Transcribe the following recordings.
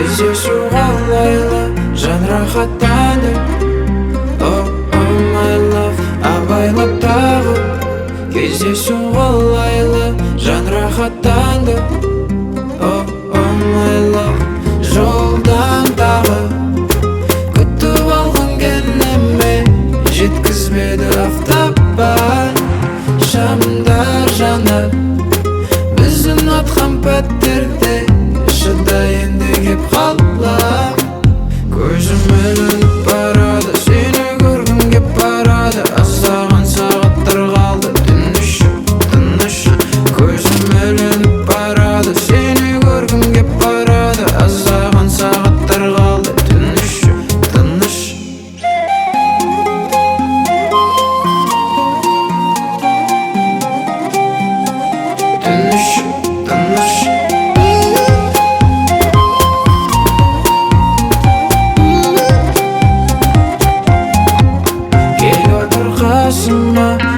Кездесу қалайлы жан рахаттанды. Oh, oh my love, абайлап тағы. Кездесу қалайлы жан рахаттанды. Oh, oh my love, жолдан тағы. Күтіп алған кенеме жеткізбеді автопан. Шамдар жанар біздің атқан пәттерде, шыдай енді кеп қалам. Көзім ілініп барады, сені көргім кеп барады. Аздаған сағаттар қалды, тыныш. Көзім ілініп барады, сені көргім кеп барады. Аздаған сағаттар қалды, тыныш.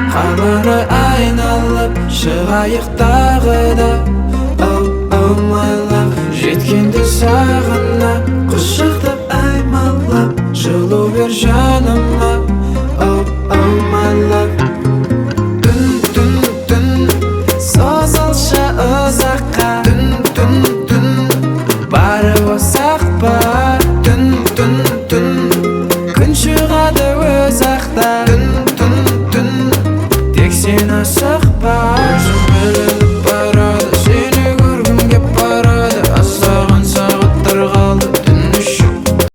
Қаланы айналып шығайық тағы да. Oh, oh my love, жеткенде сағына құшақ